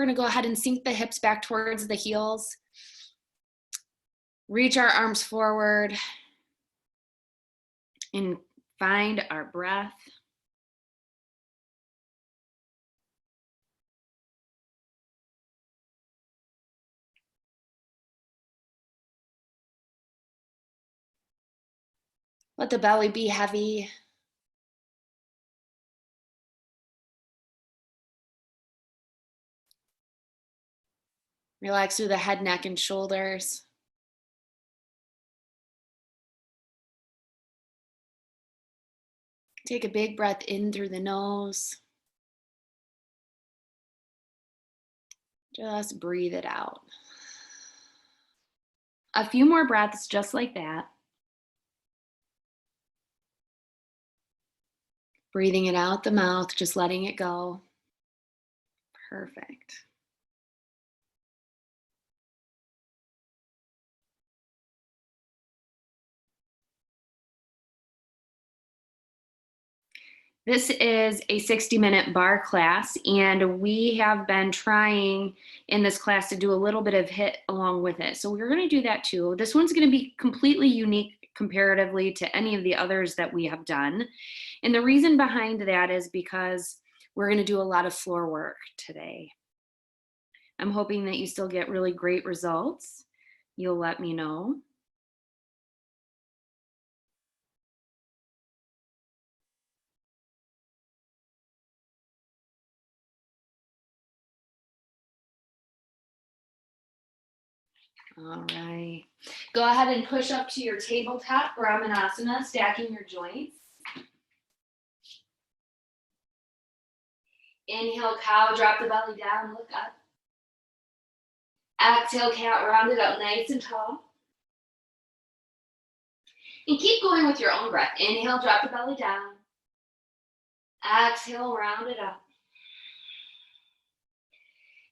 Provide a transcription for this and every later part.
We're gonna go ahead and sink the hips back towards the heels. Reach our arms forward and find our breath. Let the belly be heavy. Relax through the head, neck, and shoulders. Take a big breath in through the nose. Just breathe it out. A few more breaths just like that. Breathing it out the mouth, just letting it go. Perfect. This is a 60-minute barre class, and we have been trying in this class to do a little bit of HIIT along with it. So we're going to do that too. This one's going to be completely unique comparatively to any of the others that we have done. And the reason behind that is because we're going to do a lot of floor work today. I'm hoping that you still get really great results. You'll let me know. All right. Go ahead and push up to your tabletop Brahmanasana, stacking your joints. Inhale, cow, drop the belly down, look up. Exhale, cat, round it up nice and tall. And keep going with your own breath. Inhale, drop the belly down. Exhale, round it up.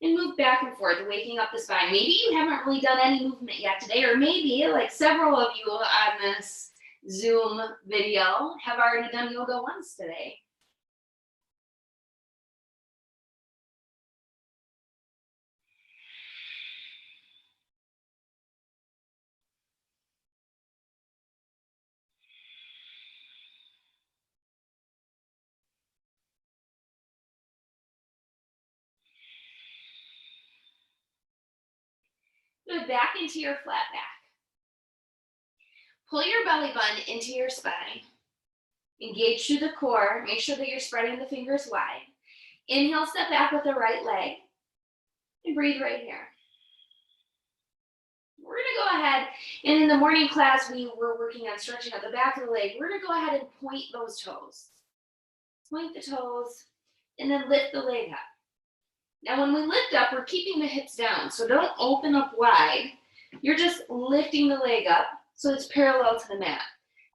And move back and forth, waking up the spine. Maybe you haven't really done any movement yet today, or maybe like several of you on this Zoom video have already done yoga once today. Good, back into your flat back. Pull your belly button into your spine. Engage through the core. Make sure that you're spreading the fingers wide. Inhale, step back with the right leg. And breathe right here. We're gonna go ahead, and in the morning class, we were working on stretching out the back of the leg. We're gonna go ahead and point those toes. Point the toes, and then lift the leg up. Now when we lift up, we're keeping the hips down, so don't open up wide. You're just lifting the leg up so it's parallel to the mat.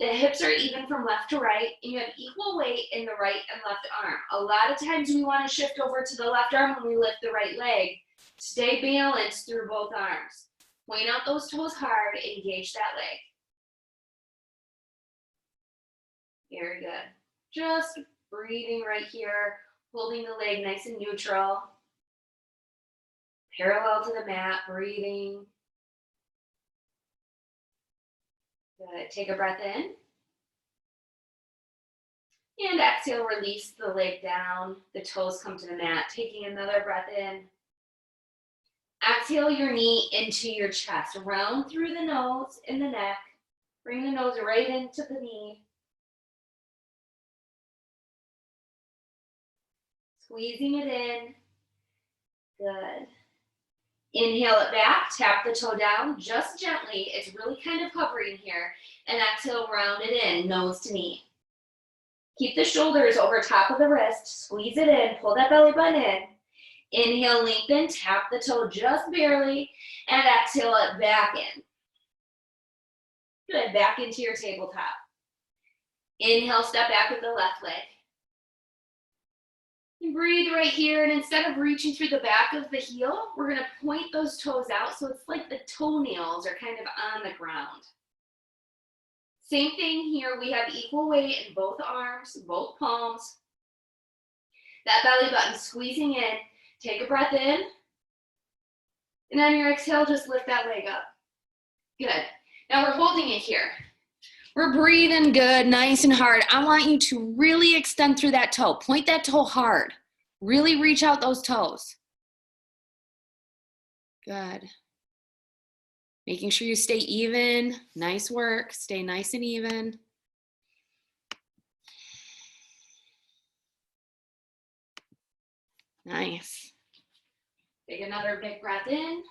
The hips are even from left to right, and you have equal weight in the right and left arm. A lot of times we want to shift over to the left arm when we lift the right leg. Stay balanced through both arms. Point out those toes hard, engage that leg. Very good. Just breathing right here, holding the leg nice and neutral. Parallel to the mat, breathing. Good. Take a breath in. And exhale, release the leg down. The toes come to the mat. Taking another breath in. Exhale your knee into your chest. Round through the nose and the neck. Bring the nose right into the knee. Squeezing it in. Good. Inhale it back, tap the toe down just gently. It's really kind of hovering here. And exhale, round it in, nose to knee. Keep the shoulders over top of the wrist. Squeeze it in, pull that belly button in. Inhale, lengthen, tap the toe just barely, and exhale it back in. Good, back into your tabletop. Inhale, step back with the left leg. And breathe right here, and instead of reaching through the back of the heel, we're gonna point those toes out so it's like the toenails are kind of on the ground. Same thing here, we have equal weight in both arms, both palms. That belly button squeezing in. Take a breath in, And on your exhale, just lift that leg up. Good. Now we're holding it here. We're breathing good, nice and hard. I want you to really extend through that toe. Point that toe hard. Really reach out those toes. Good. Making sure you stay even. Nice work. Stay nice and even. Nice. Take another big breath in.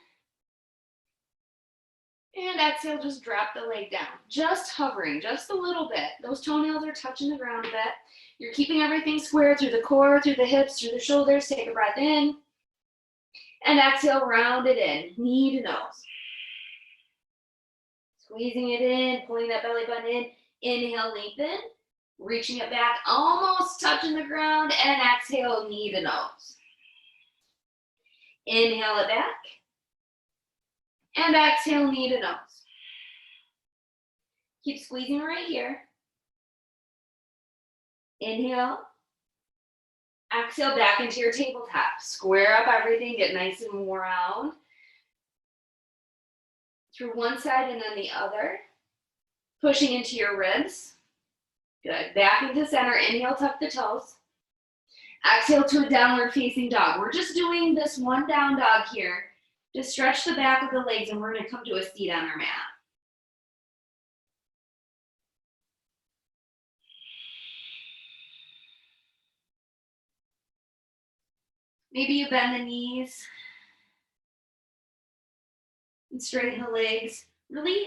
And exhale, just drop the leg down. Just hovering, just a little bit. Those toenails are touching the ground a bit. You're keeping everything square through the core, through the hips, through the shoulders. Take a breath in. And exhale, round it in, knee to nose. Squeezing it in, pulling that belly button in. Inhale, lengthen. Reaching it back, almost touching the ground. And exhale, knee to nose. Inhale it back. And exhale, knee to nose. Keep squeezing right here. Inhale. Exhale back into your tabletop. Square up everything, get nice and round. Through one side and then the other. Pushing into your ribs. Good. Back into center. Inhale, tuck the toes. Exhale to a downward facing dog. We're just doing this one down dog here. Just stretch the back of the legs and we're going to come to a seat on our mat. Maybe you bend the knees and straighten the legs. Really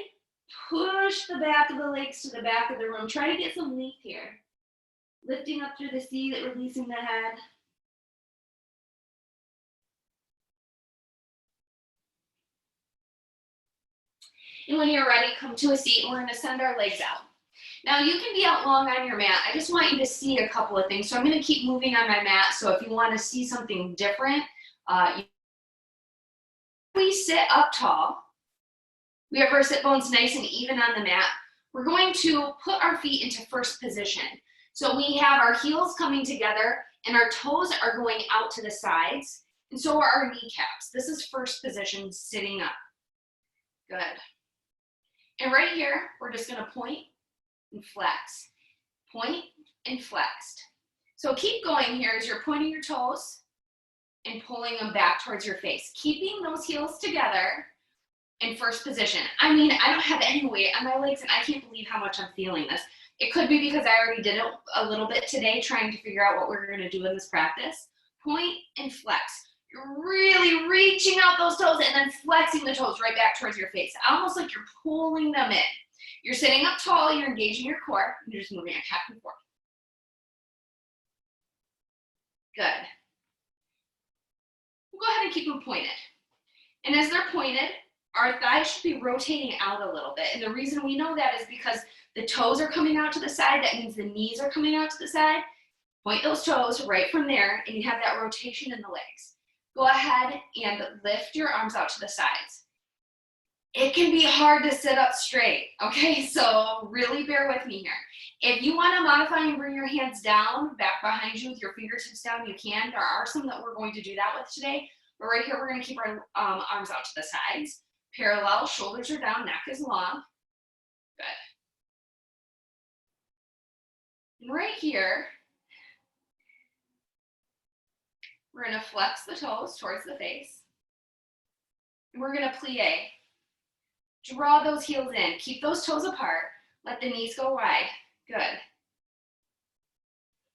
push the back of the legs to the back of the room. Try to get some length here. Lifting up through the seat, releasing the head. And when you're ready, come to a seat and we're going to send our legs out. Now you can be out long on your mat. I just want you to see a couple of things. So I'm going to keep moving on my mat. So if you want to see something different, we sit up tall. We have our sit bones nice and even on the mat. We're going to put our feet into first position. So we have our heels coming together and our toes are going out to the sides. And so are our kneecaps. This is first position, sitting up. Good. And right here, we're just going to point and flex. Point and flexed. So keep going here as you're pointing your toes and pulling them back towards your face. Keeping those heels together in first position. I mean, I don't have any weight on my legs and I can't believe how much I'm feeling this. It could be because I already did it a little bit today trying to figure out what we're going to do in this practice. Point and flex. You're really reaching out those toes and then flexing the toes right back towards your face. Almost like you're pulling them in. You're sitting up tall, you're engaging your core, and you're just moving it back and forth. Good. We'll go ahead and keep them pointed. And as they're pointed, our thighs should be rotating out a little bit. And the reason we know that is because the toes are coming out to the side. That means the knees are coming out to the side. Point those toes right from there, and you have that rotation in the legs. Go ahead and lift your arms out to the sides. It can be hard to sit up straight, okay? So really bear with me here. If you want to modify and bring your hands down, back behind you with your fingertips down, you can. There are some that we're going to do that with today. But right here, we're going to keep our arms out to the sides. Parallel, shoulders are down, neck is long. Good. And right here, we're going to flex the toes towards the face. And we're going to plie. Draw those heels in. Keep those toes apart. Let the knees go wide. Good.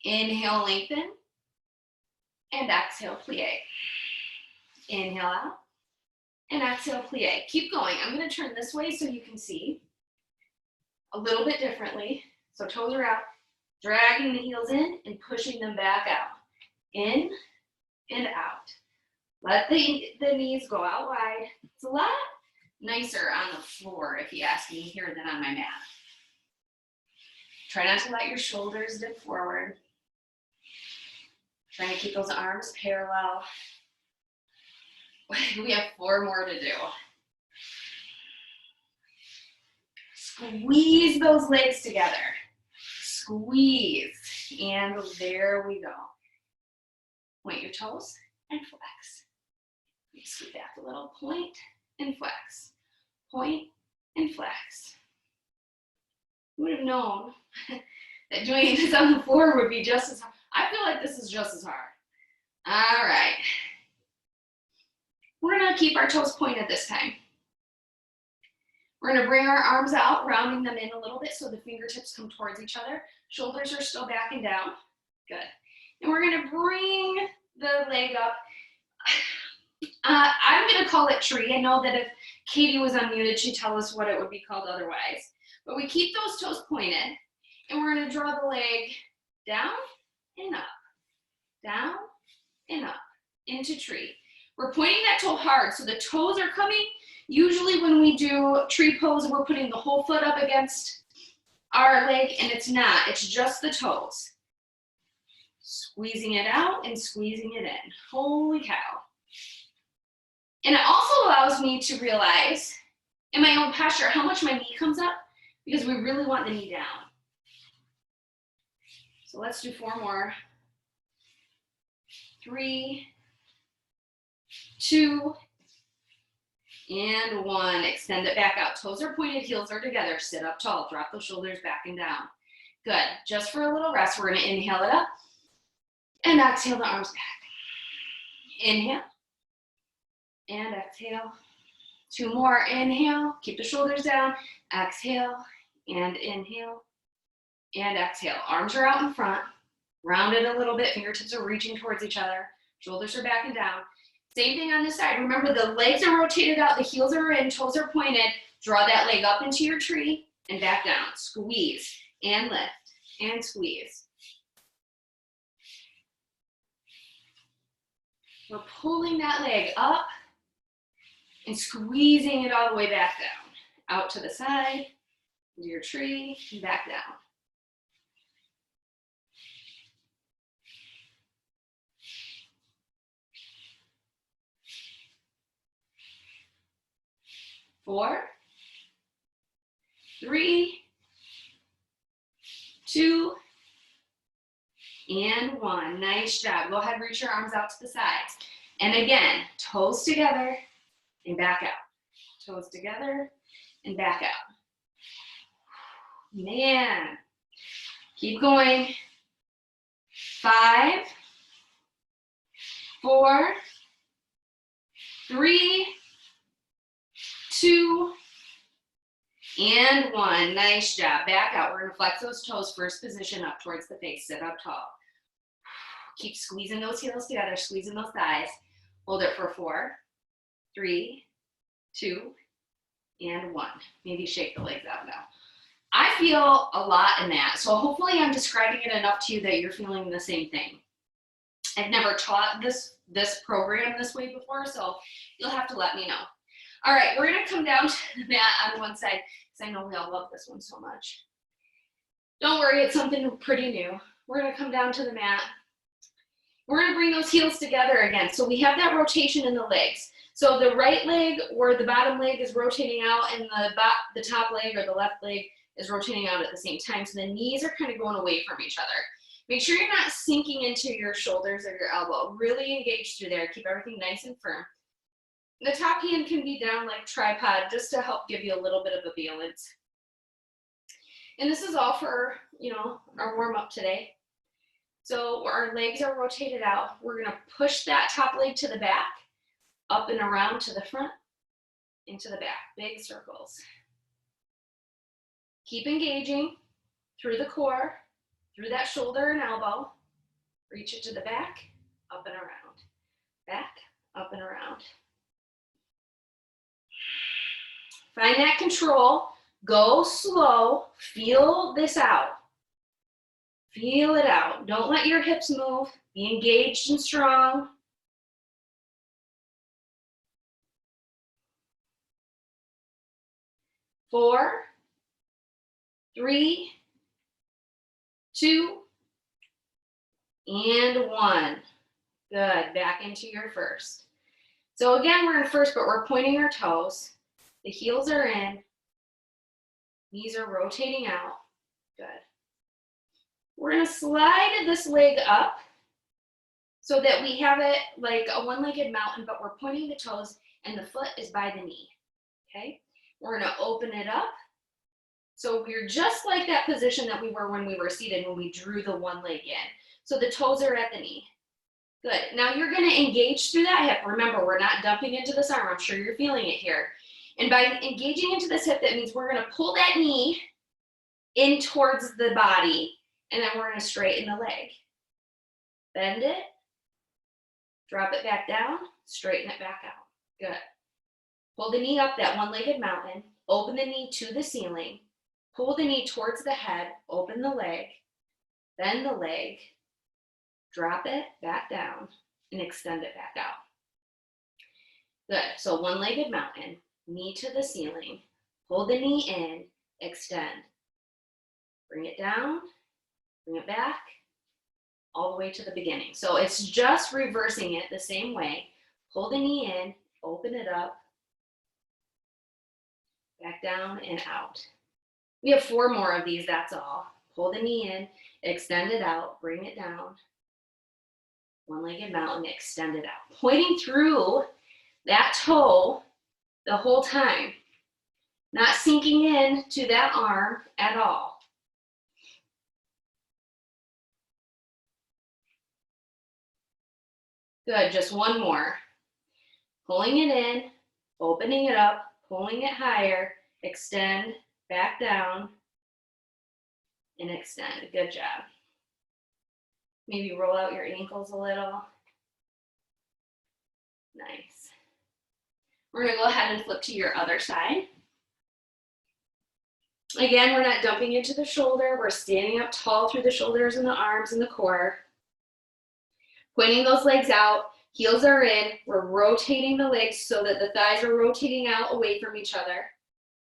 Inhale, lengthen. And exhale, plie. Inhale out. And exhale, plie. Keep going. I'm going to turn this way so you can see a little bit differently. So toes are out. Dragging the heels in and pushing them back out. In and out. Let the knees go out wide. It's a lot nicer on the floor, if you ask me, here than on my mat. Try not to let your shoulders dip forward. Trying to keep those arms parallel. We have 4 more to do. Squeeze those legs together. Squeeze. And there we go. Point your toes and flex. Scoot back a little, point and flex, point and flex. Who would have known that doing this on the floor would be just as hard? I feel like this is just as hard. All right. We're gonna keep our toes pointed this time. We're gonna bring our arms out, rounding them in a little bit so the fingertips come towards each other. Shoulders are still back and down. Good. And we're gonna bring the leg up. I'm gonna call it tree. I know that if Katie was unmuted, she'd tell us what it would be called otherwise. But we keep those toes pointed, and we're gonna draw the leg down and up, down and up, into tree. We're pointing that toe hard, so the toes are coming. Usually when we do tree pose, we're putting the whole foot up against our leg, and it's not, it's just the toes. Squeezing it out and squeezing it in. Holy cow. And it also allows me to realize in my own posture how much my knee comes up, because we really want the knee down. So let's do 4 more. 3, 2, and 1. Extend it back out. Toes are pointed, heels are together. Sit up tall. Drop those shoulders back and down. Good. Just for a little rest, we're going to inhale it up and exhale the arms back. Inhale and exhale. 2 more. Inhale. Keep the shoulders down. Exhale and inhale and exhale. Arms are out in front. Round it a little bit. Fingertips are reaching towards each other. Shoulders are back and down. Same thing on this side. Remember, the legs are rotated out, the heels are in, toes are pointed. Draw that leg up into your tree and back down. Squeeze and lift and squeeze. We're pulling that leg up and squeezing it all the way back down. Out to the side, into your tree, and back down. Four, 3, 2, and 1. Nice job. Go ahead, reach your arms out to the sides. And again, toes together and back out. Toes together and back out. Man, keep going. 5, 4, 3, 2, and 1. Nice job. Back out. We're going to flex those toes, first position up towards the face. Sit up tall. Keep squeezing those heels together, squeezing those thighs. Hold it for 4, 3, 2, and 1. Maybe shake the legs out now. I feel a lot in that. So hopefully I'm describing it enough to you that you're feeling the same thing. I've never taught this program this way before, so you'll have to let me know. All right, we're gonna come down to the mat on one side, because I know we all love this one so much. Don't worry, it's something pretty new. We're gonna come down to the mat. We're gonna bring those heels together again. So we have that rotation in the legs. So the right leg or the bottom leg is rotating out, and the top leg or the left leg is rotating out at the same time. So the knees are kind of going away from each other. Make sure you're not sinking into your shoulders or your elbow. Really engage through there. Keep everything nice and firm. The top hand can be down like tripod, just to help give you a little bit of a balance. And this is all for, our warm up today. So our legs are rotated out. We're gonna push that top leg to the back, up and around to the front, into the back, big circles. Keep engaging through the core, through that shoulder and elbow. Reach it to the back, up and around. Back, up and around. Find that control. Go slow. Feel this out. Feel it out. Don't let your hips move. Be engaged and strong. Four, 3, 2, and 1. Good. Back into your first. So again, we're in first, but we're pointing our toes. The heels are in. Knees are rotating out. Good. We're going to slide this leg up so that we have it like a one-legged mountain, but we're pointing the toes and the foot is by the knee, okay? We're gonna open it up. So we're just like that position that we were when we were seated, when we drew the one leg in. So the toes are at the knee. Good. Now you're gonna engage through that hip. Remember, we're not dumping into this arm. I'm sure you're feeling it here. And by engaging into this hip, that means we're gonna pull that knee in towards the body, and then we're gonna straighten the leg. Bend it, drop it back down, straighten it back out. Good. Pull the knee up, that one-legged mountain, open the knee to the ceiling, pull the knee towards the head, open the leg, bend the leg, drop it back down, and extend it back out. Good. So one-legged mountain, knee to the ceiling, pull the knee in, extend. Bring it down, bring it back, all the way to the beginning. So it's just reversing it the same way. Pull the knee in, open it up, back down and out. We have 4 more of these, that's all. Pull the knee in, extend it out, bring it down. One-legged mountain, extend it out. Pointing through that toe the whole time. Not sinking in to that arm at all. Good, just one more. Pulling it in, opening it up, pulling it higher, extend, back down, and extend. Good job. Maybe roll out your ankles a little. Nice. We're gonna go ahead and flip to your other side. Again, we're not dumping into the shoulder. We're standing up tall through the shoulders and the arms and the core. Pointing those legs out, heels are in. We're rotating the legs so that the thighs are rotating out away from each other.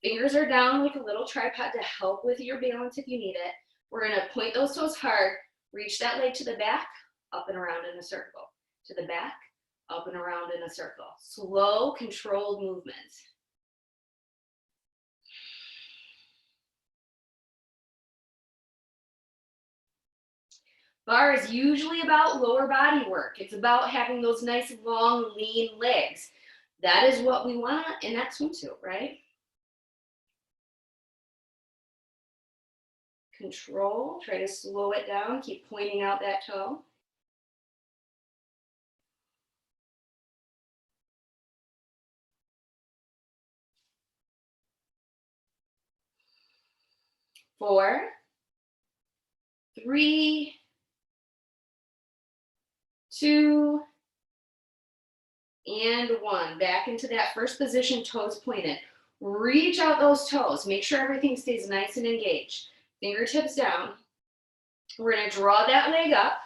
Fingers are down like a little tripod to help with your balance if you need it. We're gonna point those toes hard, reach that leg to the back, up and around in a circle. To the back, up and around in a circle. Slow, controlled movements. Barre is usually about lower body work. It's about having those nice, long, lean legs. That is what we want in that swimsuit, right? Control, try to slow it down, keep pointing out that toe. Four, three, two, and one. Back into that first position, toes pointed. Reach out those toes. Make sure everything stays nice and engaged. Fingertips down. We're gonna draw that leg up.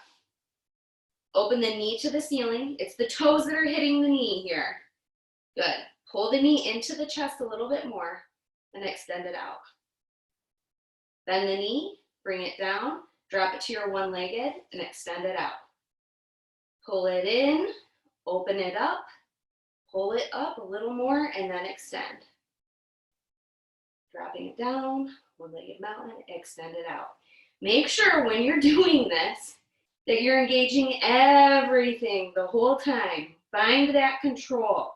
Open the knee to the ceiling. It's the toes that are hitting the knee here. Good. Pull the knee into the chest a little bit more and extend it out. Bend the knee, bring it down, drop it to your one-legged and extend it out. Pull it in, open it up, pull it up a little more and then extend. Dropping it down, one-legged mountain, extend it out. Make sure when you're doing this that you're engaging everything the whole time. Find that control.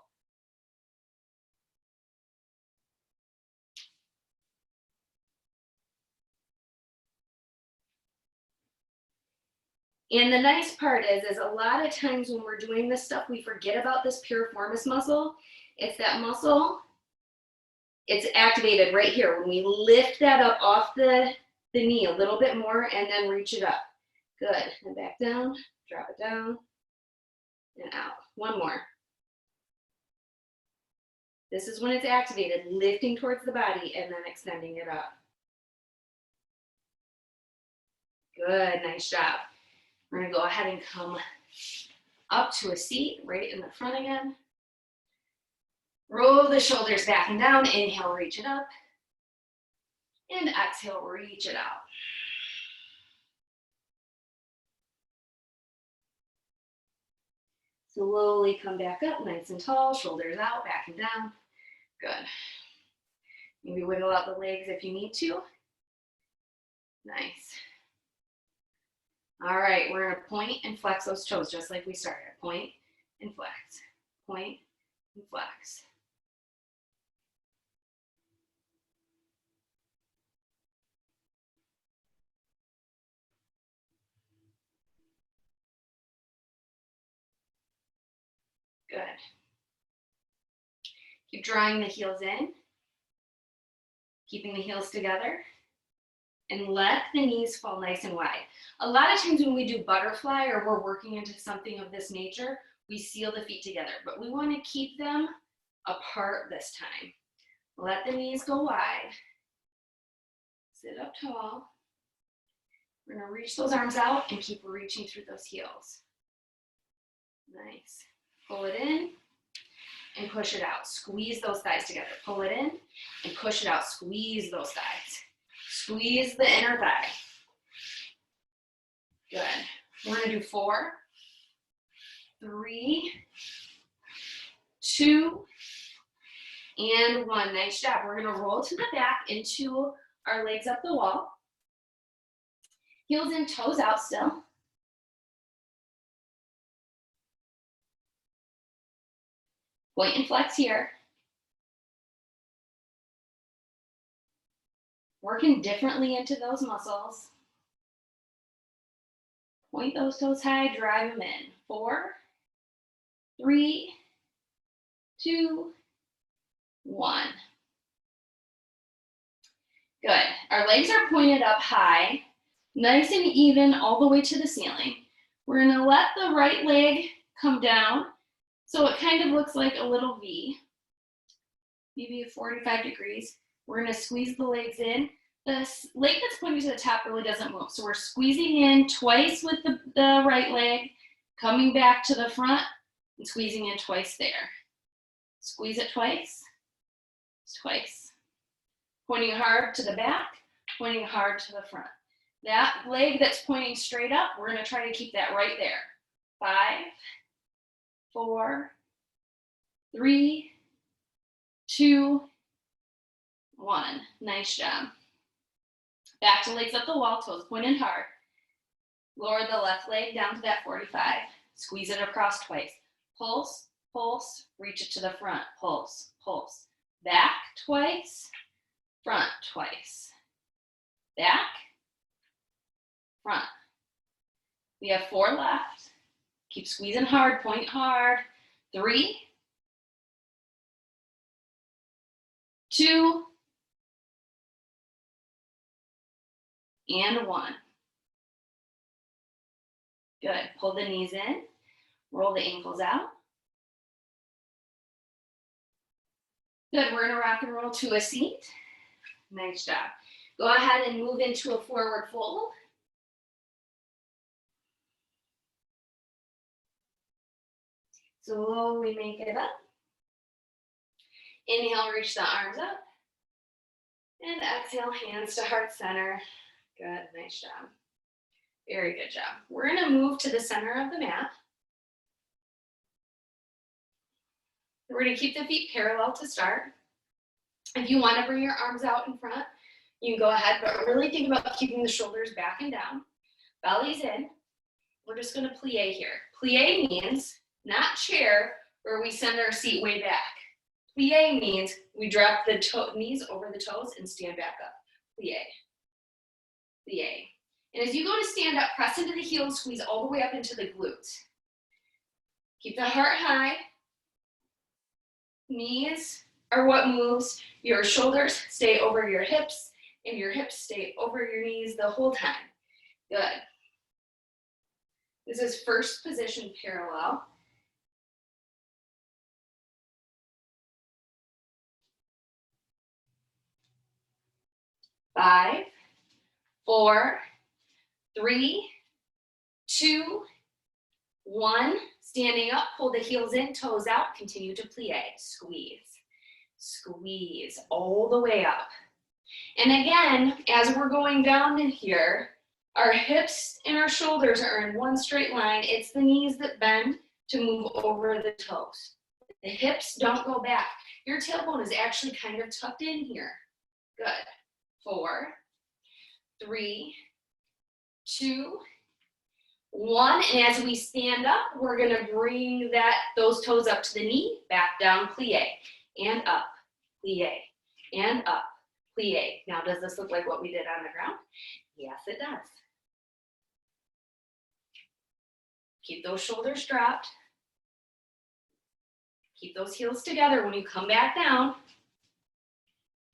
And the nice part is a lot of times when we're doing this stuff, we forget about this piriformis muscle. It's that muscle, it's activated right here. When we lift that up off the knee a little bit more and then reach it up. Good, and back down, drop it down, and out. One more. This is when it's activated, lifting towards the body and then extending it up. Good, nice job. We're gonna go ahead and come up to a seat right in the front again. Roll the shoulders back and down. Inhale, reach it up. And exhale, reach it out. Slowly come back up, nice and tall, shoulders out, back and down. Good. Maybe wiggle out the legs if you need to. Nice. All right, we're gonna point and flex those toes just like we started. Point and flex, point and flex. Good. Keep drawing the heels in, keeping the heels together, and let the knees fall nice and wide. A lot of times when we do butterfly or we're working into something of this nature, we seal the feet together, but we want to keep them apart this time. Let the knees go wide. Sit up tall. We're going to reach those arms out and keep reaching through those heels. Nice. Pull it in and push it out. Squeeze those thighs together. Pull it in and push it out. Squeeze those thighs. Squeeze the inner thigh. Good. We're going to do 4, 3, 2, and 1. Nice job. We're going to roll to the back into our legs up the wall. Heels in, toes out still. Point and flex here. Working differently into those muscles. Point those toes high, drive them in. 4, 3, 2, 1. Good. Our legs are pointed up high, nice and even all the way to the ceiling. We're going to let the right leg come down so it kind of looks like a little V, maybe 45 degrees. We're going to squeeze the legs in. The leg that's pointing to the top really doesn't move. So we're squeezing in twice with the right leg, coming back to the front and squeezing in twice there. Squeeze it twice, twice. Pointing hard to the back, pointing hard to the front. That leg that's pointing straight up, we're going to try to keep that right there. 5, 4, 3, 2, 1. Nice job. Back to legs up the wall, toes pointed hard. Lower the left leg down to that 45. Squeeze it across twice. Pulse, pulse, reach it to the front. Pulse, pulse. Back twice, front twice. Back, front. We have 4 left. Keep squeezing hard, point hard. 3, 2, and 1. Good. Pull the knees in, roll the ankles out. Good. We're going to rock and roll to a seat. Nice job. Go ahead and move into a forward fold. Slowly make it up. Inhale, reach the arms up. And exhale, hands to heart center. Good, nice job. Very good job. We're gonna move to the center of the mat. We're gonna keep the feet parallel to start. If you wanna bring your arms out in front, you can go ahead, but really think about keeping the shoulders back and down. Belly's in. We're just gonna plie here. Plie means not chair, where we send our seat way back. Plie means we drop the knees over the toes and stand back up. Plie. Plie. And as you go to stand up, press into the heel and squeeze all the way up into the glutes. Keep the heart high. Knees are what moves. Your shoulders stay over your hips, and your hips stay over your knees the whole time. Good. This is first position parallel. Five, 4, 3, 2, 1. Standing up, pull the heels in, toes out, continue to plie. Squeeze, squeeze all the way up. And again, as we're going down in here, our hips and our shoulders are in one straight line. It's the knees that bend to move over the toes. The hips don't go back. Your tailbone is actually kind of tucked in here. Good. 4, 3, 2, 1, and as we stand up, we're gonna bring those toes up to the knee, back down, plie, and up, plie, and up, plie. Now, does this look like what we did on the ground? Yes, it does. Keep those shoulders dropped. Keep those heels together when you come back down.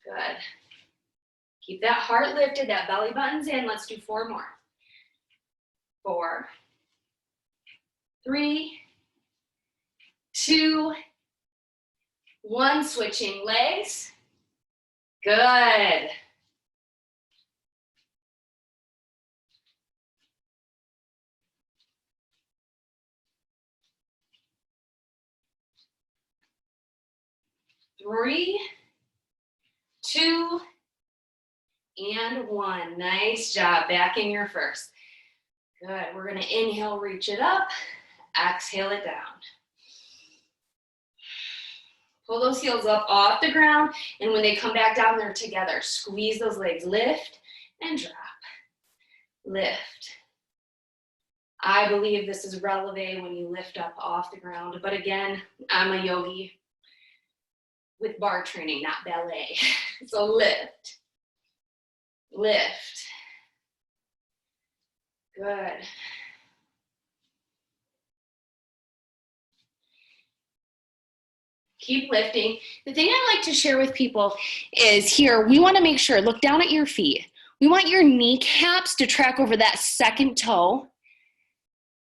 Good. Keep that heart lifted, that belly button's in. Let's do 4 more. 4, 3, 2, 1. Switching legs. Good. Three, 2, and 1. Nice job. Back in your first. Good. We're going to inhale, reach it up. Exhale it down. Pull those heels up off the ground, and when they come back down, they're together. Squeeze those legs. Lift and drop. Lift. I believe this is releve when you lift up off the ground. But again, I'm a yogi with bar training, not ballet. So lift. Lift. Good. Keep lifting. The thing I like to share with people is here, we want to make sure, look down at your feet. We want your kneecaps to track over that second toe.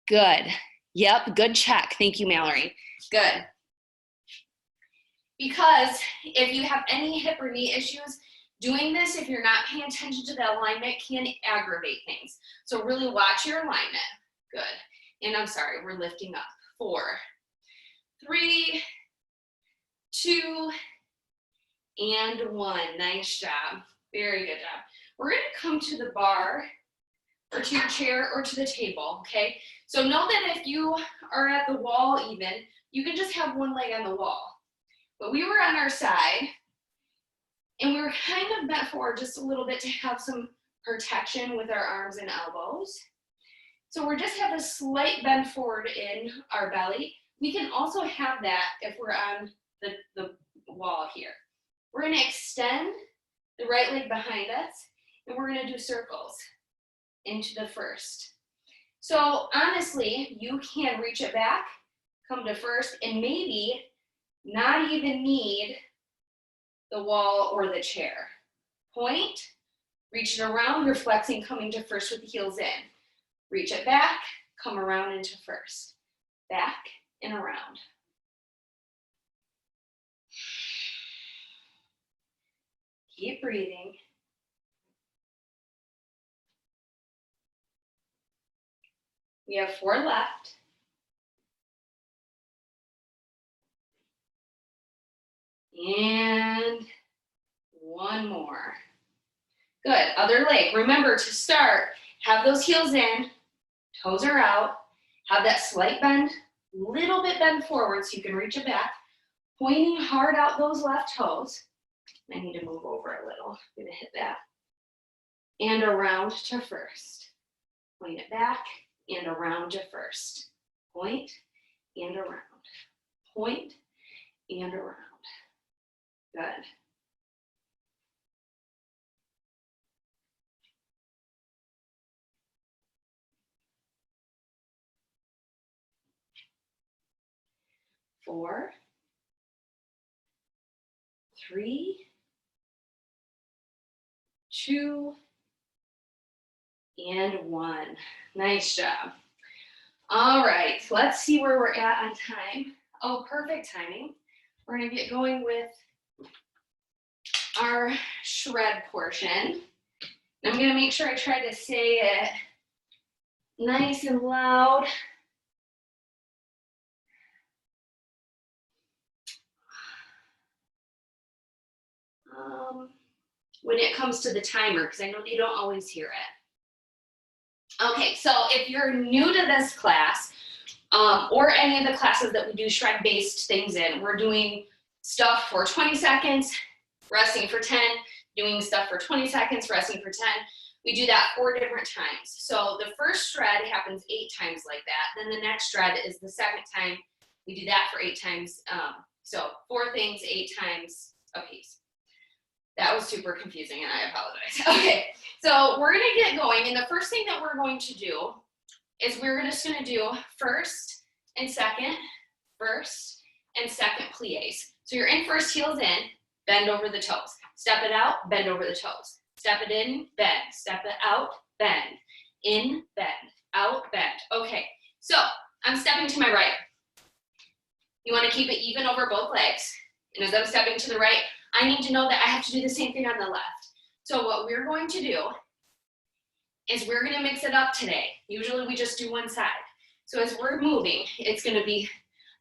Good. Yep, good check. Thank you, Mallory. Good. Because if you have any hip or knee issues, doing this, if you're not paying attention to the alignment, can aggravate things. So really watch your alignment. Good. And I'm sorry, we're lifting up. 4, 3, 2, and 1. Nice job. Very good job. We're going to come to the bar or to your chair or to the table, okay? So know that if you are at the wall even, you can just have one leg on the wall. But we were on our side, and we were kind of bent forward just a little bit to have some protection with our arms and elbows. So we're just have a slight bend forward in our belly. We can also have that if we're on the wall here. We're going to extend the right leg behind us, and we're going to do circles into the first. So honestly, you can reach it back, come to first, and maybe not even need the wall or the chair. Point, reach it around, you're flexing, coming to first with the heels in. Reach it back, come around into first. Back and around. Keep breathing. We have 4 left. And 1 more. Good, other leg. Remember to start, have those heels in, toes are out, have that slight bend, little bit bend forward so you can reach it back, pointing hard out those left toes. I need to move over a little. I'm gonna hit that. And around to first. Point it back and around to first. Point and around. Point and around. Good. Four, 3, 2, and 1. Nice job. All right, let's see where we're at on time. Oh, perfect timing. We're gonna get going with our shred portion. I'm gonna make sure I try to say it nice and loud. When it comes to the timer, because I know they don't always hear it. Okay, so if you're new to this class, or any of the classes that we do shred-based things in, we're doing stuff for 20 seconds, resting for 10, doing stuff for 20 seconds, resting for 10. We do that 4 different times. So the first shred happens 8 times like that. Then the next shred is the second time. We do that for 8 times. So 4 things, 8 times a piece. That was super confusing and I apologize. Okay, so we're gonna get going, and the first thing that we're going to do is we're just gonna do first and second plies. So you're in first, heels in, bend over the toes. Step it out, bend over the toes. Step it in, bend. Step it out, bend. In, bend. Out, bend. Okay, so I'm stepping to my right. You wanna keep it even over both legs. And as I'm stepping to the right, I need to know that I have to do the same thing on the left. So what we're going to do is we're gonna mix it up today. Usually we just do one side. So as we're moving, it's gonna be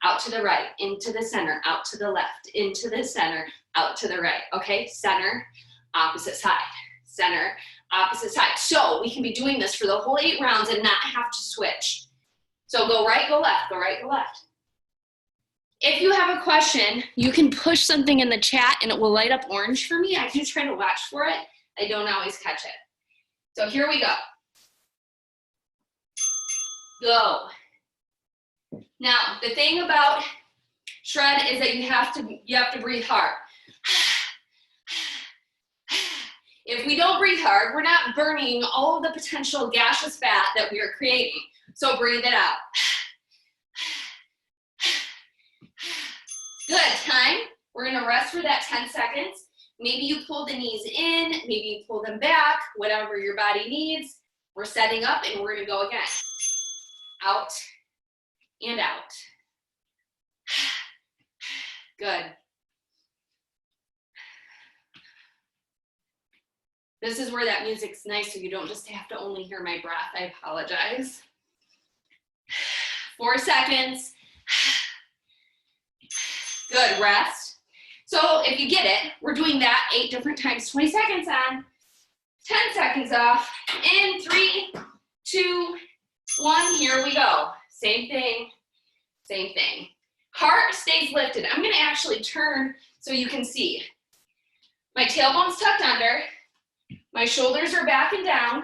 out to the right, into the center, out to the left, into the center, out to the right, okay? Center, opposite side, center, opposite side. So we can be doing this for the whole 8 rounds and not have to switch. So go right, go left, go right, go left. If you have a question, you can push something in the chat and it will light up orange for me. I do try to watch for it. I don't always catch it. So here we go. Go. Now, the thing about shred is that you have to breathe hard. If we don't breathe hard, we're not burning all of the potential gaseous fat that we are creating. So breathe it out. Good, time. We're gonna rest for that 10 seconds. Maybe you pull the knees in, maybe you pull them back, whatever your body needs. We're setting up and we're gonna go again. Out and out. Good. This is where that music's nice, so you don't just have to only hear my breath. I apologize. 4 seconds. Good, rest. So if you get it, we're doing that 8 different times, 20 seconds on, 10 seconds off. In 3, 2, 1, here we go. Same thing, same thing. Heart stays lifted. I'm gonna actually turn so you can see. My tailbone's tucked under, my shoulders are back and down.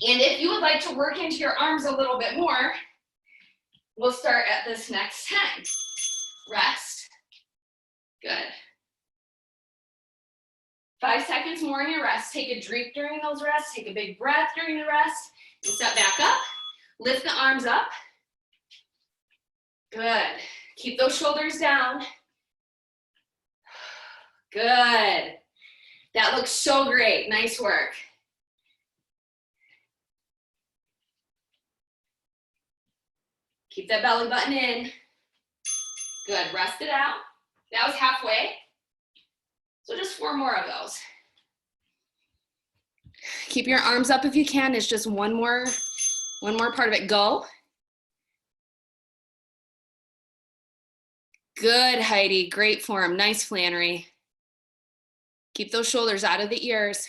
And if you would like to work into your arms a little bit more, we'll start at this next time. Rest. Good. 5 seconds more in your rest. Take a drink during those rests. Take a big breath during the rest. And step back up. Lift the arms up. Good. Keep those shoulders down. Good. That looks so great. Nice work. Keep that belly button in. Good, rest it out. That was halfway. So just 4 more of those. Keep your arms up if you can. It's just one more part of it. Go. Good, Heidi, great form. Nice, Flannery. Keep those shoulders out of the ears.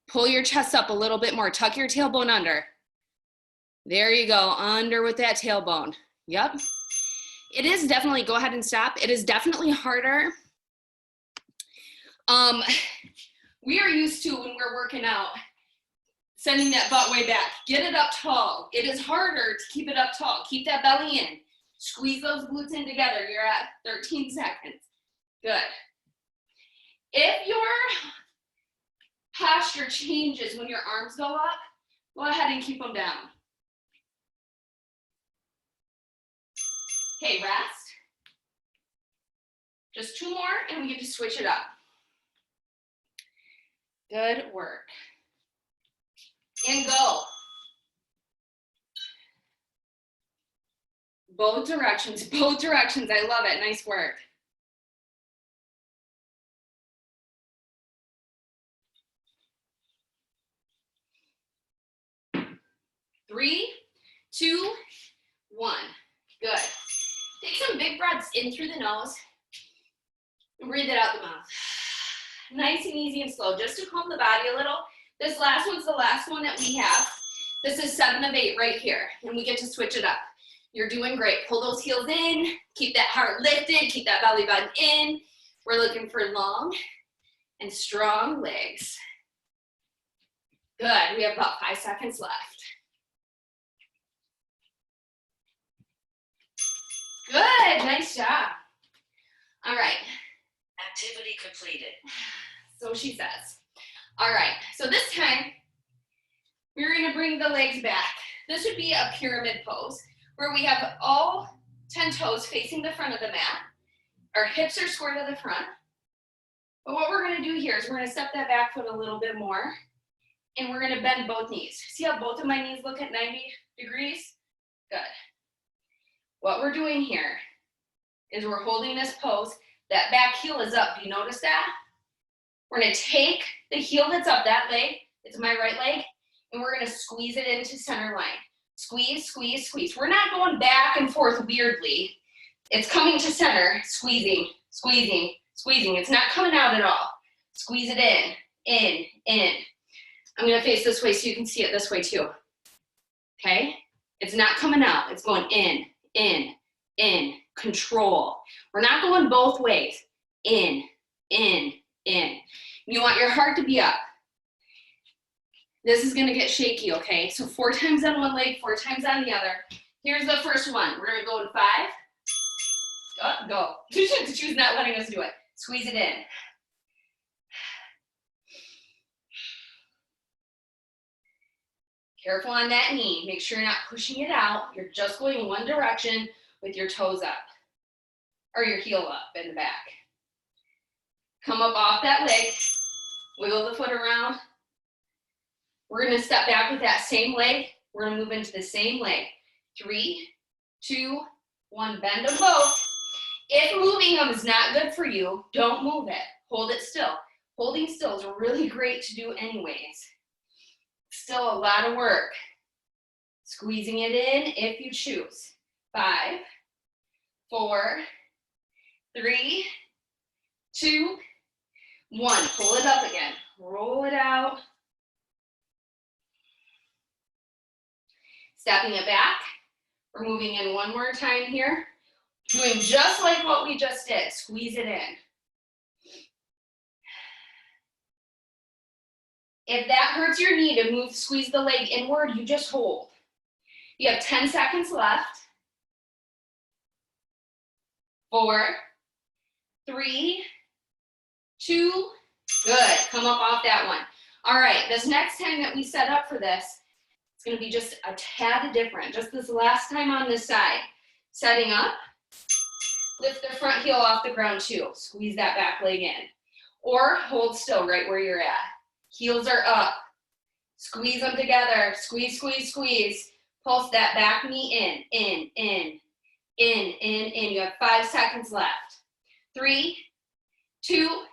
Pull your chest up a little bit more. Tuck your tailbone under. There you go, under with that tailbone. Yep. It is definitely, go ahead and stop. It is definitely harder. We are used to, when we're working out, sending that butt way back. Get it up tall. It is harder to keep it up tall. Keep that belly in. Squeeze those glutes in together. You're at 13 seconds. Good. If your posture changes when your arms go up, go ahead and keep them down. Okay, rest. Just 2 more and we get to switch it up. Good work. And go. Both directions, both directions. I love it. Nice work. Three, 2, 1. Good. Take some big breaths in through the nose and breathe it out the mouth. Nice and easy and slow, just to calm the body a little. This last one's the last one that we have. This is 7 of 8 right here, and we get to switch it up. You're doing great. Pull those heels in, keep that heart lifted, keep that belly button in. We're looking for long and strong legs. Good, we have about 5 seconds left. Good, nice job. All right. Activity completed. So she says. All right, so this time, we're gonna bring the legs back. This would be a pyramid pose where we have all 10 toes facing the front of the mat. Our hips are square to the front. But what we're gonna do here is we're gonna step that back foot a little bit more and we're gonna bend both knees. See how both of my knees look at 90 degrees? Good. What we're doing here is we're holding this pose. That back heel is up. Do you notice that? We're gonna take the heel that's up, that leg, it's my right leg, and we're gonna squeeze it into center line. Squeeze, squeeze, squeeze. We're not going back and forth weirdly. It's coming to center, squeezing, squeezing, squeezing. It's not coming out at all. Squeeze it in, in. I'm gonna face this way so you can see it this way too. Okay? It's not coming out, it's going in, control. We're not going both ways. In. You want your heart to be up. This is gonna get shaky, okay? So 4 times on one leg, 4 times on the other. Here's the first one. We're gonna go in 5. Go. She's not letting us do it. Squeeze it in. Careful on that knee. Make sure you're not pushing it out. You're just going in one direction with your toes up. Or your heel up in the back. Come up off that leg. Wiggle the foot around. We're gonna step back with that same leg. We're gonna move into the same leg. 3, 2, 1, bend them both. If moving them is not good for you, don't move it. Hold it still. Holding still is really great to do anyways. Still a lot of work. Squeezing it in if you choose. 5, 4, 3, 2, 1. Pull it up again. Roll it out. Stepping it back. We're moving in one more time here. Doing just like what we just did. Squeeze it in. If that hurts your knee to squeeze the leg inward, you just hold. You have 10 seconds left. 4, 3, 2, good. Come up off that one. All right, this next time that we set up for this, it's gonna be just a tad different. Just this last time on this side. Setting up, lift the front heel off the ground too. Squeeze that back leg in. Or hold still right where you're at. Heels are up. Squeeze them together. Squeeze, squeeze, squeeze. Pulse that back knee in. You have 5 seconds left. 3, 2,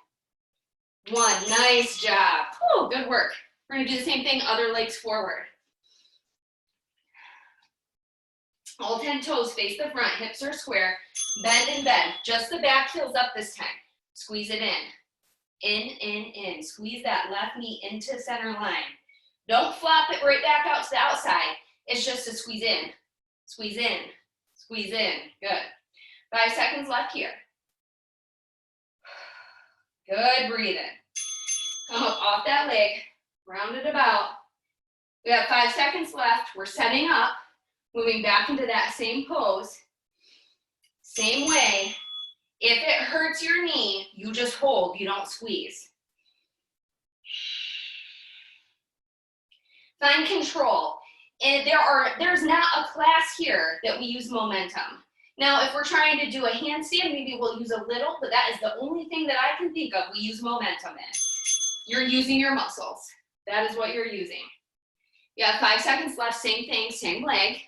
1. Nice job. Oh, good work. We're gonna do the same thing, other legs forward. All 10 toes face the front, hips are square. Bend and bend. Just the back heel's up this time. Squeeze it in. In. Squeeze that left knee into center line. Don't flop it right back out to the outside. It's just a squeeze in. Squeeze in. Squeeze in. Good. 5 seconds left here. Good breathing. Come up off that leg. Round it about. We have 5 seconds left. We're setting up. Moving back into that same pose. Same way. If it hurts your knee, you just hold, you don't squeeze. Find control. And there's not a class here that we use momentum. Now, if we're trying to do a handstand, maybe we'll use a little, but that is the only thing that I can think of we use momentum in. You're using your muscles. That is what you're using. You have 5 seconds left, same thing, same leg.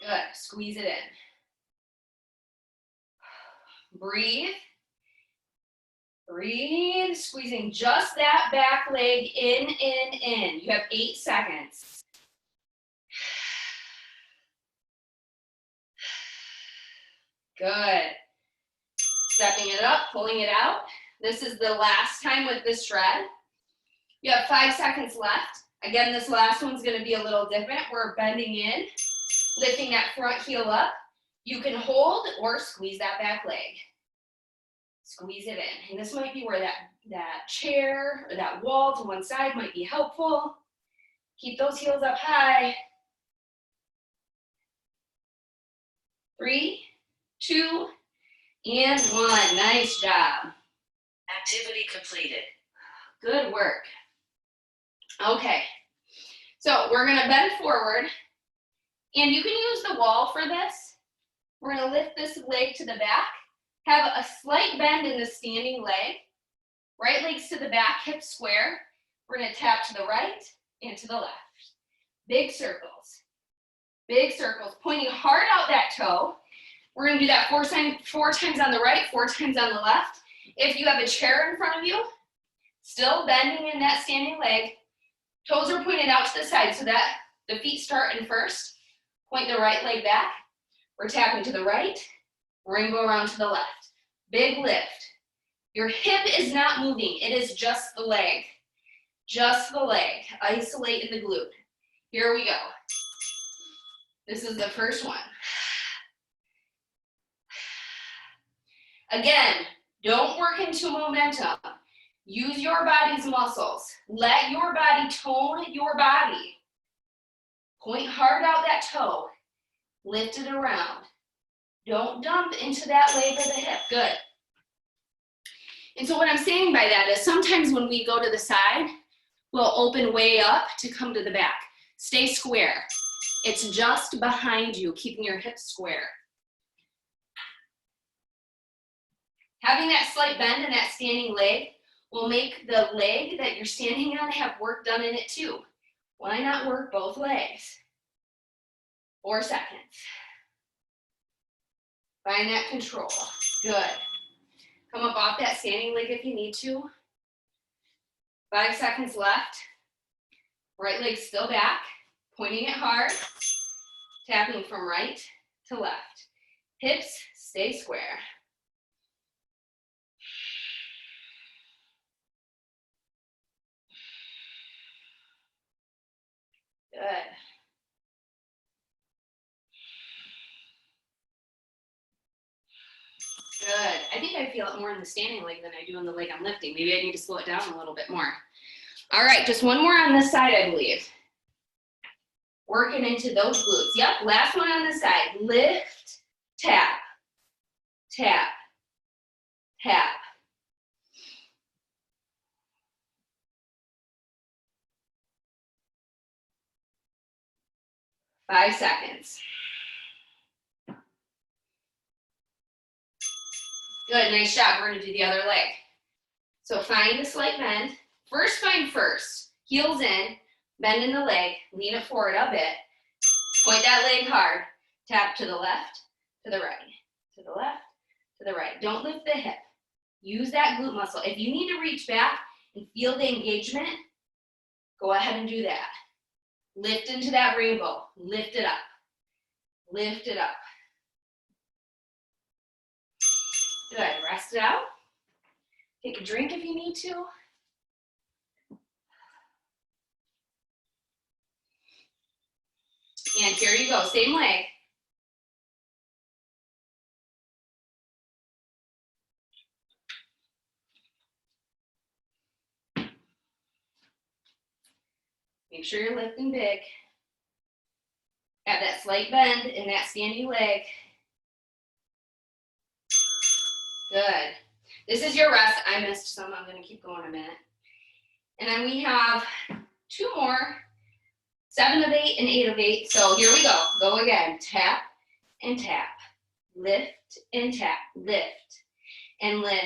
Good, squeeze it in. Breathe. Breathe, squeezing just that back leg in. You have 8 seconds. Good. Stepping it up, pulling it out. This is the last time with this shred. You have 5 seconds left. Again, this last one's gonna be a little different. We're bending in, lifting that front heel up. You can hold or squeeze that back leg. Squeeze it in. And this might be where that chair or that wall to one side might be helpful. Keep those heels up high. 3, 2, and 1. Nice job. Activity completed. Good work. Okay, so we're gonna bend forward, and you can use the wall for this. We're gonna lift this leg to the back, have a slight bend in the standing leg, right legs to the back, hips square. We're gonna tap to the right and to the left. Big circles, pointing hard out that toe. We're gonna do that four times on the right, 4 times on the left. If you have a chair in front of you, still bending in that standing leg, toes are pointed out to the side so that the feet start in first. Point the right leg back. We're tapping to the right, rainbow around to the left. Big lift. Your hip is not moving, it is just the leg. Just the leg. Isolate in the glute. Here we go. This is the first one. Again, don't work into momentum. Use your body's muscles. Let your body tone your body. Point hard out that toe. Lift it around. Don't dump into that leg or the hip. Good. And so what I'm saying by that is sometimes when we go to the side, we'll open way up to come to the back. Stay square. It's just behind you, keeping your hips square. Having that slight bend in that standing leg will make the leg that you're standing on have work done in it too. Why not work both legs? 4 seconds. Find that control. Good. Come up off that standing leg if you need to. 5 seconds left. Right leg still back, pointing it hard, tapping from right to left. Hips stay square. Good. Good. I think I feel it more in the standing leg than I do in the leg I'm lifting. Maybe I need to slow it down a little bit more. All right, just one more on this side, I believe. Working into those glutes. Yep, last one on the side. Lift, tap, tap, tap. Five seconds. Good, nice job. We're gonna do the other leg. So find a slight bend. Find first. Heels in, bend in the leg, lean it forward a bit. Point that leg hard. Tap to the left, to the right, to the left, to the right. Don't lift the hip. Use that glute muscle. If you need to reach back and feel the engagement, go ahead and do that. Lift into that rainbow. Lift it up. Lift it up. Good. Rest it out. Take a drink if you need to. And here you go. Same leg. Make sure you're lifting big. Have that slight bend in that standing leg. Good. This is your rest. I missed some. I'm going to keep going a minute. And then we have 2 more. 7 of 8 and 8 of 8. So here we go. Go again. Tap and tap. Lift and tap. Lift and lift.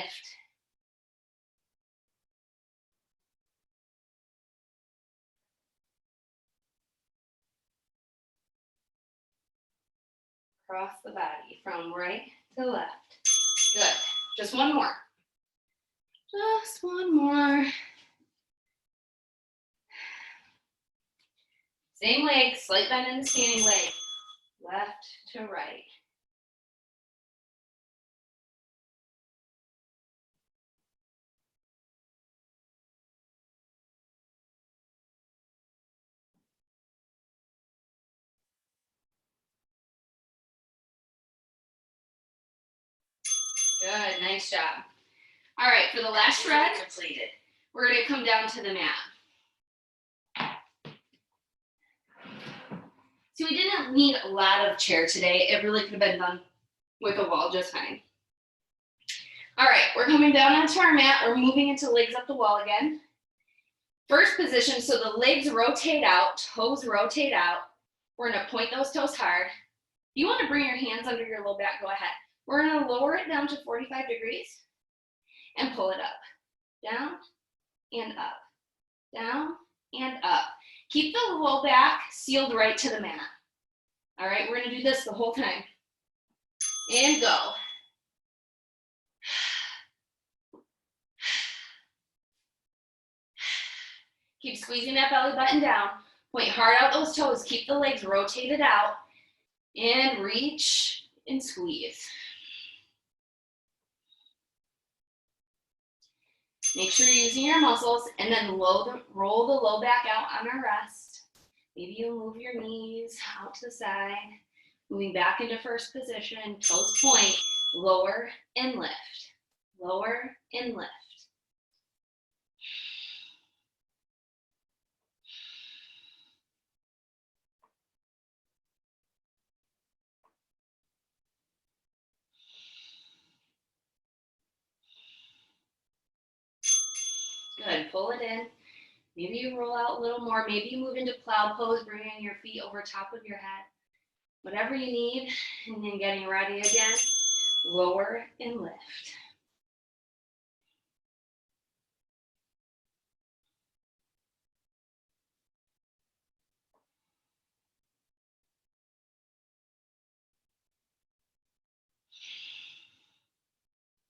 Cross the body from right to left. Good. Just one more. Just one more. Same leg, slight bend in the standing leg. Left to right. Good, nice job. All right, for the last shred, Activity completed. we're gonna come down to the mat. See, we didn't need a lot of chair today. It really could have been done with a wall just fine. All right, we're coming down onto our mat. We're moving into legs up the wall again. First position, so the legs rotate out, toes rotate out. We're gonna point those toes hard. If you wanna bring your hands under your low back, go ahead. We're gonna lower it down to 45 degrees and pull it up. Down and up, down and up. Keep the low back sealed right to the mat. All right, we're gonna do this the whole time. And go. Keep squeezing that belly button down. Point hard out those toes. Keep the legs rotated out. And reach and squeeze. Make sure you're using your muscles, and then roll the low back out on our rest. Maybe you'll move your knees out to the side. Moving back into first position, toes point, lower and lift. Lower and lift. Good, pull it in. Maybe you roll out a little more. Maybe you move into plow pose, bringing your feet over top of your head. Whatever you need, and then getting ready again. Lower and lift.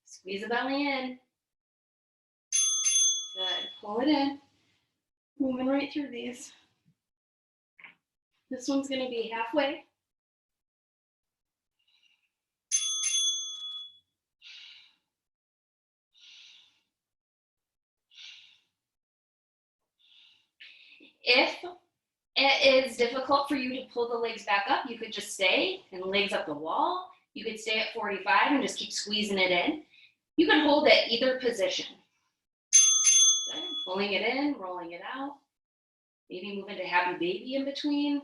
Squeeze the belly in. Good, pull it in. Moving right through these. This one's gonna be halfway. If it is difficult for you to pull the legs back up, you could just stay and legs up the wall. You could stay at 45 and just keep squeezing it in. You can hold at either position. Good. Pulling it in, rolling it out. Maybe move into happy baby in between.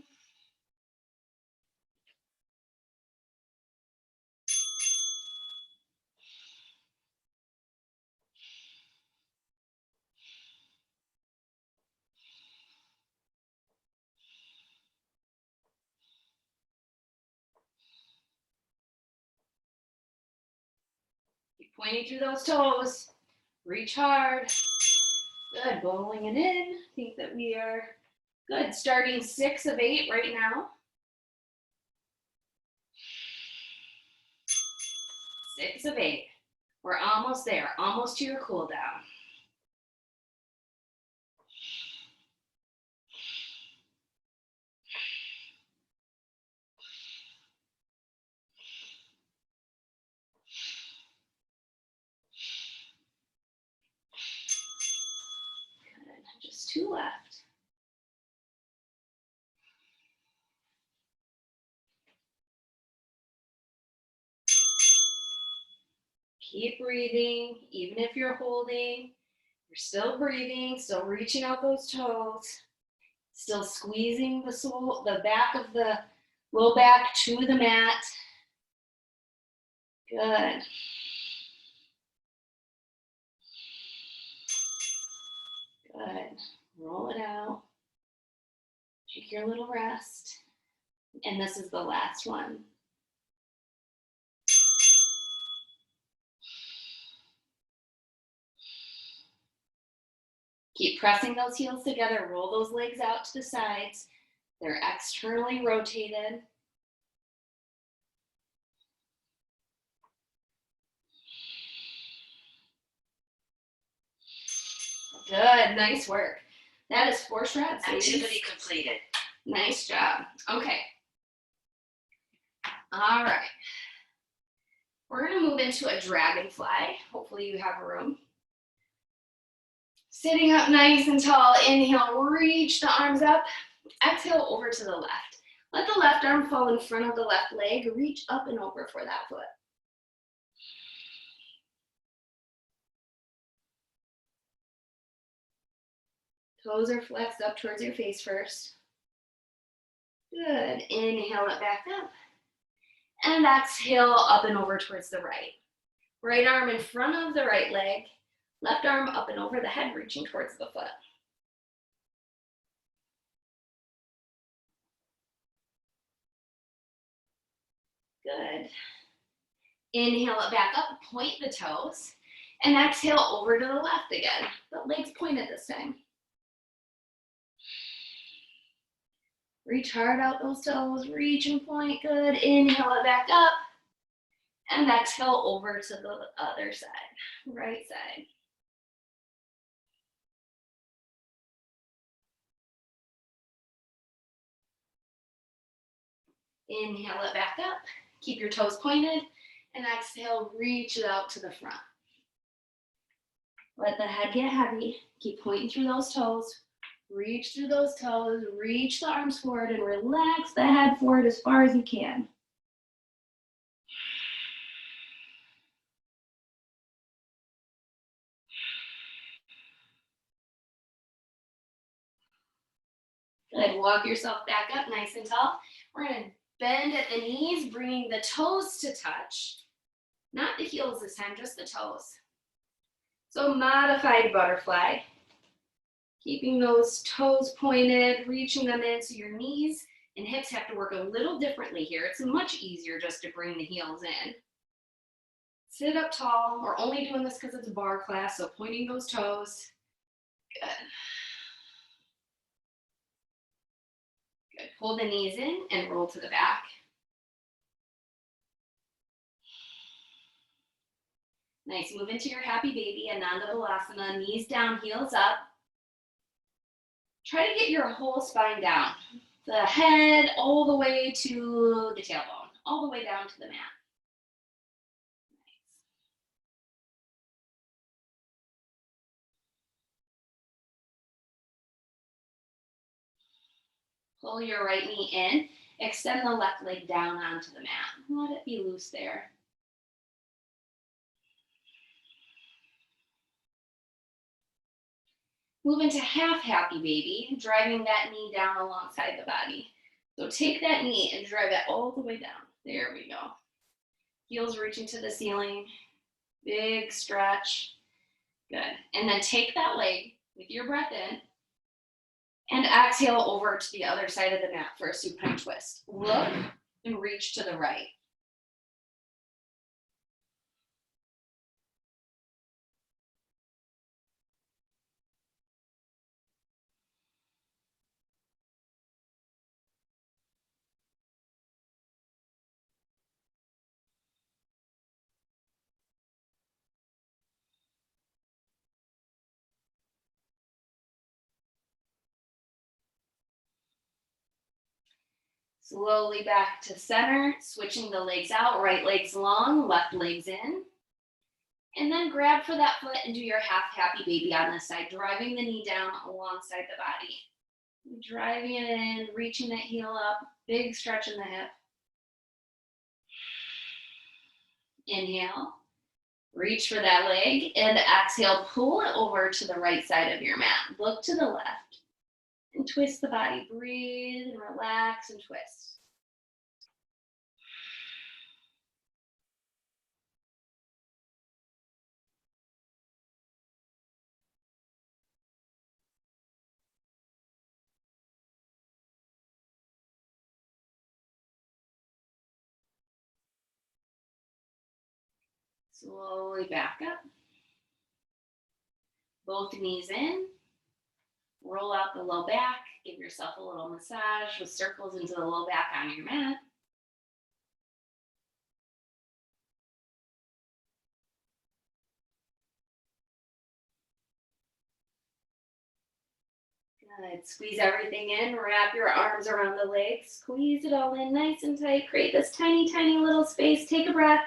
Keep pointing through those toes. Reach hard. Good, bowling it in. Think that we are good. Starting 6 of 8 right now. 6 of 8. We're almost there, almost to your cool down. Good, just 2 left. Keep breathing, even if you're holding, you're still breathing, still reaching out those toes, still squeezing the sole, the back of the low back to the mat. Good. Good. Roll it out. Take your little rest. And this is the last one. Keep pressing those heels together. Roll those legs out to the sides. They're externally rotated. Good, nice work. That is 4 shreds. Activity completed. Nice job. Okay. All right. We're gonna move into a dragonfly. Hopefully you have room. Sitting up nice and tall. Inhale, reach the arms up. Exhale over to the left. Let the left arm fall in front of the left leg. Reach up and over for that foot. Toes are flexed up towards your face first. Good. Inhale it back up. And exhale up and over towards the right. Right arm in front of the right leg. Left arm up and over the head, reaching towards the foot. Good. Inhale it back up, point the toes, and exhale over to the left again. The legs pointed this time. Reach hard out those toes, reach and point, good. Inhale it back up, and exhale over to the other side, right side. Inhale it back up, keep your toes pointed, and exhale, reach it out to the front. Let the head get heavy, keep pointing through those toes, reach through those toes, reach the arms forward, and relax the head forward as far as you can. Good, walk yourself back up nice and tall. We're gonna bend at the knees, bringing the toes to touch. Not the heels this time, just the toes. So modified butterfly. Keeping those toes pointed, reaching them in so your knees and hips have to work a little differently here. It's much easier just to bring the heels in. Sit up tall. We're only doing this because it's a bar class, so pointing those toes. Good. Good. Pull the knees in and roll to the back. Nice. Move into your happy baby, Ananda Balasana. Knees down, heels up. Try to get your whole spine down. The head all the way to the tailbone, all the way down to the mat. Nice. Pull your right knee in. Extend the left leg down onto the mat. Let it be loose there. Move into half happy baby, driving that knee down alongside the body. So take that knee and drive it all the way down. There we go. Heels reaching to the ceiling. Big stretch. Good. And then take that leg with your breath in and exhale over to the other side of the mat for a supine twist. Look and reach to the right. Slowly back to center, switching the legs out, right leg's long, left leg's in. And then grab for that foot and do your half happy baby on this side, driving the knee down alongside the body. Driving it in, reaching that heel up, big stretch in the hip. Inhale, reach for that leg, and exhale, pull it over to the right side of your mat. Look to the left and twist the body. Breathe and relax and twist. Slowly back up. Both knees in. Roll out the low back. Give yourself a little massage with circles into the low back on your mat. Good. Squeeze everything in. Wrap your arms around the legs. Squeeze it all in nice and tight. Create this tiny, tiny little space. Take a breath.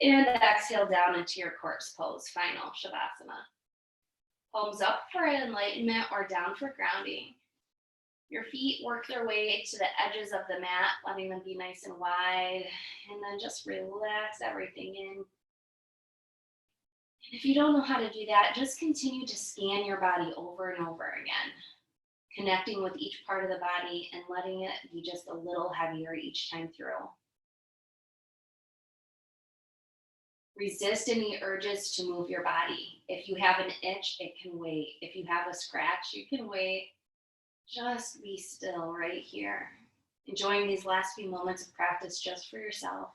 And exhale down into your corpse pose, final Shavasana. Palms up for enlightenment or down for grounding. Your feet work their way to the edges of the mat, letting them be nice and wide. And then just relax everything in. If you don't know how to do that, just continue to scan your body over and over again, connecting with each part of the body and letting it be just a little heavier each time through. Resist any urges to move your body. If you have an itch, it can wait. If you have a scratch, you can wait. Just be still right here, enjoying these last few moments of practice just for yourself.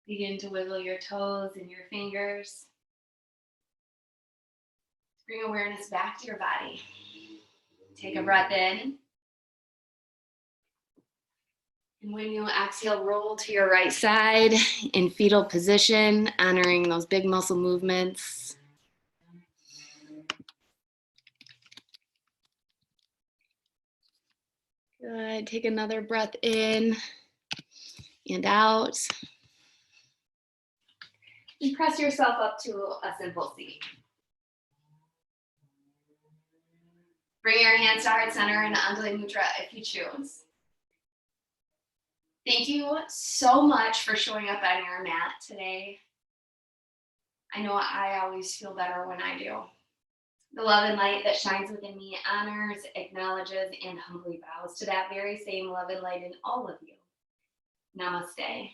Begin to wiggle your toes and your fingers. Bring awareness back to your body. Take a breath in. And when you exhale, roll to your right side in fetal position, honoring those big muscle movements. Good. Take another breath in and out. And press yourself up to a simple seat. Bring your hands to heart center in Anjali Mudra if you choose. Thank you so much for showing up on your mat today. I know I always feel better when I do. The love and light that shines within me honors, acknowledges, and humbly bows to that very same love and light in all of you. Namaste.